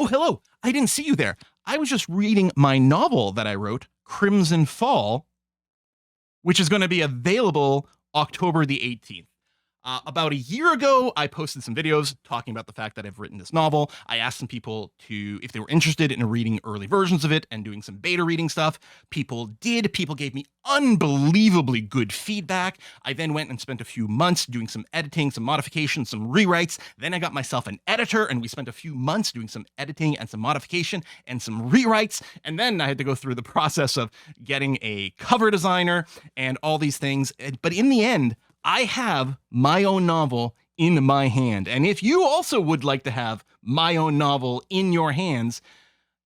Oh, hello. I didn't see you there. I was just reading my novel that I wrote, Crimson Fall, which is going to be available October the 18th. About a year ago, I posted some videos talking about the fact that I've written this novel. I asked some people if they were interested in reading early versions of it and doing some beta reading stuff. People did. People gave me unbelievably good feedback. I then went and spent a few months doing some editing, some modifications, some rewrites. Then I got myself an editor, and we spent a few months doing some editing and some modification and some rewrites. And then I had to go through the process of getting a cover designer and all these things. But in the end, I have my own novel in my hand. And if you also would like to have my own novel in your hands,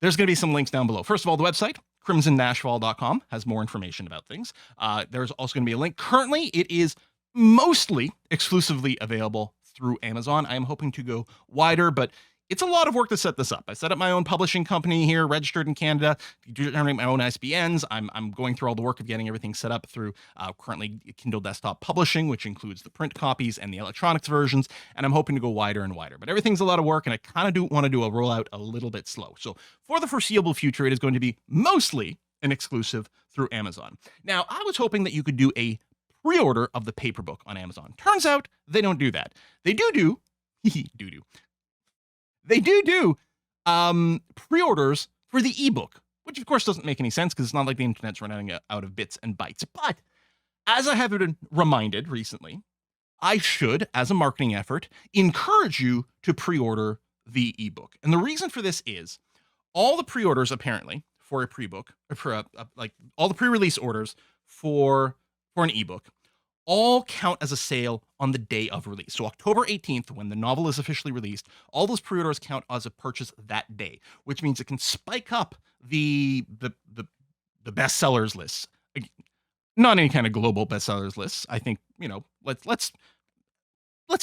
there's going to be some links down below. First of all, the website, crimson-fall.com, has more information about things. There's also going to be a link. Currently, it is mostly exclusively available through Amazon. I am hoping to go wider, but it's a lot of work to set this up. I set up my own publishing company here, registered in Canada, generate my own ISBNs. I'm going through all the work of getting everything set up through currently Kindle Desktop Publishing, which includes the print copies and the electronics versions, and I'm hoping to go wider and wider. But everything's a lot of work, and I kind of want to do a rollout a little bit slow. So for the foreseeable future, it is going to be mostly an exclusive through Amazon. Now, I was hoping that you could do a pre-order of the paper book on Amazon. Turns out they don't do that. They do they do pre-orders for the ebook, which of course doesn't make any sense because it's not like the internet's running out of bits and bytes. But as I have been reminded recently, I should, as a marketing effort, encourage you to pre-order the ebook. And the reason for this is all the pre-orders apparently for a pre-book, or for like all the pre-release orders for an ebook, all count as a sale on the day of release. So October 18th, when the novel is officially released, all those pre-orders count as a purchase that day, which means it can spike up the bestsellers lists. Not any kind of global bestsellers lists. I think, let's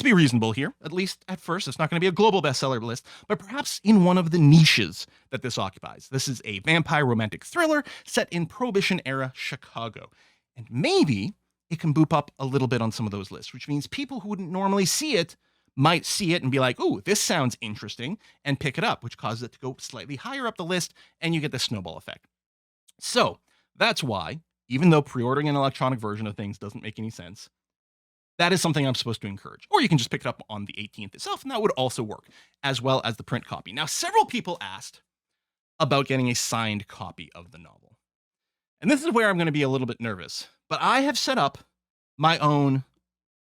be reasonable here. At least at first, it's not going to be a global bestseller list, but perhaps in one of the niches that this occupies. This is a vampire romantic thriller set in Prohibition era Chicago. And maybe it can boop up a little bit on some of those lists, which means people who wouldn't normally see it might see it and be like, "Ooh, this sounds interesting," and pick it up, which causes it to go slightly higher up the list, and you get the snowball effect. So that's why, even though pre-ordering an electronic version of things doesn't make any sense, that is something I'm supposed to encourage. Or you can just pick it up on the 18th itself, and that would also work, as well as the print copy. Now, several people asked about getting a signed copy of the novel. And this is where I'm going to be a little bit nervous. But I have set up my own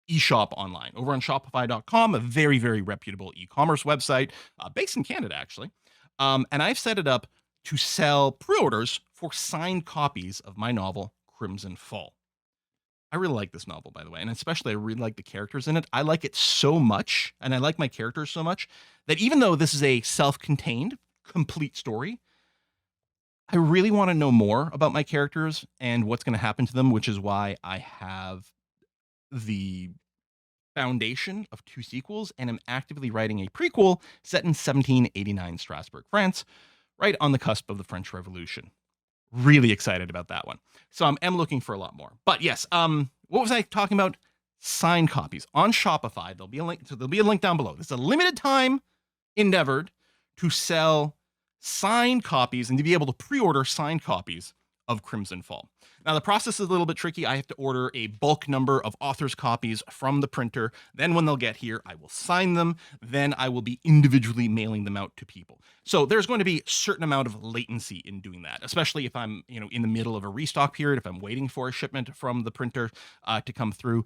eShop online over on Shopify.com, a very, very reputable e-commerce website based in Canada, actually. And I've set it up to sell pre-orders for signed copies of my novel, Crimson Fall. I really like this novel, by the way, and especially I really like the characters in it. I like it so much, and I like my characters so much, that even though this is a self-contained, complete story, I really want to know more about my characters and what's going to happen to them, which is why I have the foundation of 2 sequels and am actively writing a prequel set in 1789 Strasbourg, France, right on the cusp of the French Revolution. Really excited about that one. So I'm looking for a lot more. But yes, what was I talking about? Signed copies on Shopify. There'll be a link. So there'll be a link down below. This is a limited time endeavor to sell signed copies and to be able to pre-order signed copies of Crimson Fall. Now, the process is a little bit tricky. I have to order a bulk number of authors' copies from the printer. Then when they'll get here, I will sign them. Then I will be individually mailing them out to people. So there's going to be a certain amount of latency in doing that, especially if I'm, in the middle of a restock period, if I'm waiting for a shipment from the printer to come through.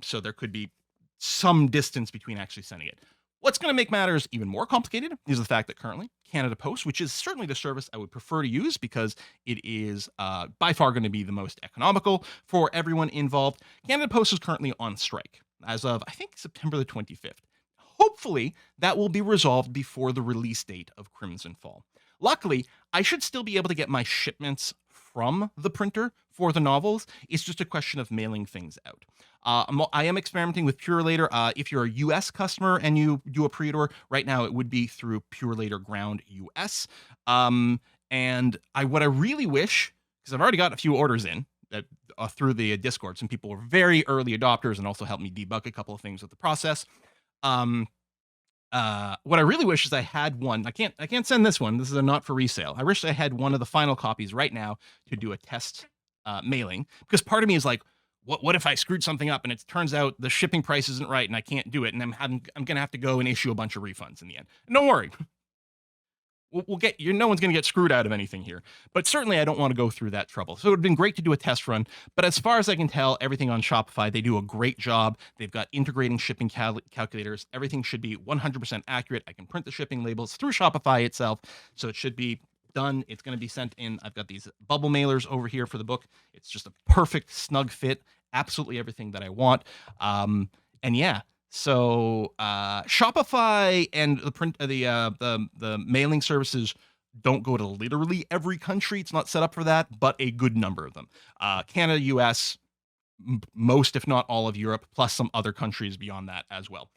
So there could be some distance between actually sending it. What's going to make matters even more complicated is the fact that currently Canada Post, which is certainly the service I would prefer to use because it is by far going to be the most economical for everyone involved, Canada Post is currently on strike as of, I think, September the 25th. Hopefully, that will be resolved before the release date of Crimson Fall. Luckily, I should still be able to get my shipments from the printer for the novels. It's just a question of mailing things out. I am experimenting with Purelator. If you're a US customer and you do a pre-order, right now it would be through Purelator Ground US. And what I really wish, because I've already got a few orders in through the Discord, some people were very early adopters and also helped me debug a couple of things with the process. What I really wish is I had one. I can't send this one. This is a not for resale. I wish I had one of the final copies right now to do a test mailing, because part of me is like, what if I screwed something up and it turns out the shipping price isn't right and I can't do it, and I'm gonna have to go and issue a bunch of refunds in the end. And don't worry, we'll get you. No one's going to get screwed out of anything here. But certainly, I don't want to go through that trouble. So it would have been great to do a test run. But as far as I can tell, everything on Shopify, they do a great job. They've got integrating shipping calculators. Everything should be 100% accurate. I can print the shipping labels through Shopify itself, so it should be done. It's going to be sent in. I've got these bubble mailers over here for the book. It's just a perfect snug fit. Absolutely everything that I want. And yeah, so Shopify and the print, the mailing services don't go to literally every country. It's not set up for that, but a good number of them. Canada, U.S., most, if not all of Europe, plus some other countries beyond that as well.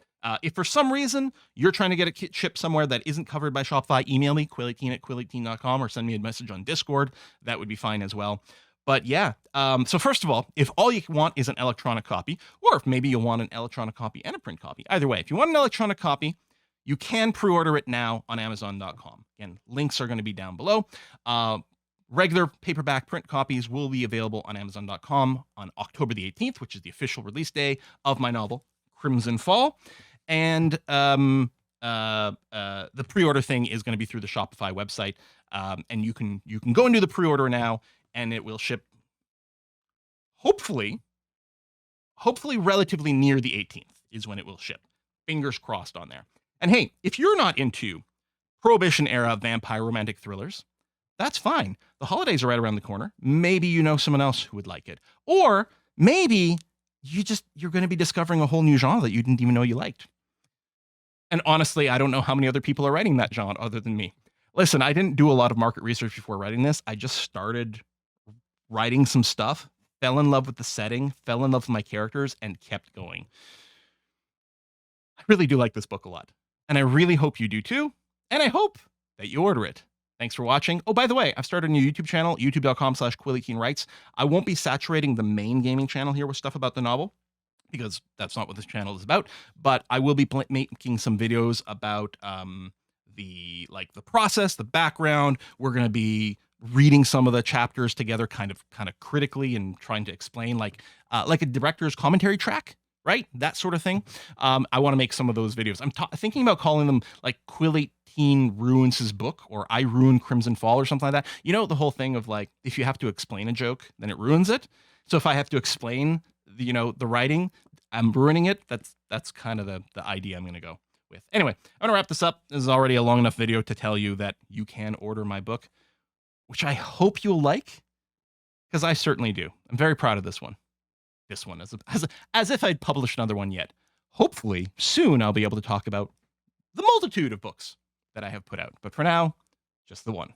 If for some reason you're trying to get a kit shipped somewhere that isn't covered by Shopify, email me, quilly18@quilly18.com, or send me a message on Discord. That would be fine as well. But yeah, so first of all, if all you want is an electronic copy, or if maybe you want an electronic copy and a print copy, either way, if you want an electronic copy, you can pre-order it now on Amazon.com. Again, links are going to be down below. Regular paperback print copies will be available on Amazon.com on October the 18th, which is the official release day of my novel, Crimson Fall. And the pre-order thing is going to be through the Shopify website. And you can go and do the pre-order now, and it will ship hopefully relatively near the 18th is when it will ship. Fingers crossed on there. And hey, if you're not into Prohibition era vampire romantic thrillers, that's fine. The holidays are right around the corner. Maybe you know someone else who would like it. Or maybe you're going to be discovering a whole new genre that you didn't even know you liked. And honestly, I don't know how many other people are writing that genre other than me. Listen, I didn't do a lot of market research before writing this. I just started writing some stuff, fell in love with the setting, fell in love with my characters, and kept going. I really do like this book a lot. And I really hope you do too. And I hope that you order it. Thanks for watching. Oh, by the way, I've started a new YouTube channel, youtube.com/Quilly18Writes. I won't be saturating the main gaming channel here with stuff about the novel, because that's not what this channel is about. But I will be making some videos about the process, the background. We're going to be reading some of the chapters together kind of critically and trying to explain like a director's commentary track, right? That sort of thing. I want to make some of those videos. I'm thinking about calling them like Quill18 ruins his book, or I ruin Crimson Fall, or something like that. You know, the whole thing of like, if you have to explain a joke, then it ruins it. So if I have to explain the writing, I'm ruining it. That's kind of the idea I'm going to go with. Anyway, I'm going to wrap this up. This is already a long enough video to tell you that you can order my book, which I hope you'll like, because I certainly do. I'm very proud of this one. This one, as if I'd published another one yet. Hopefully, soon I'll be able to talk about the multitude of books that I have put out. But for now, just the one.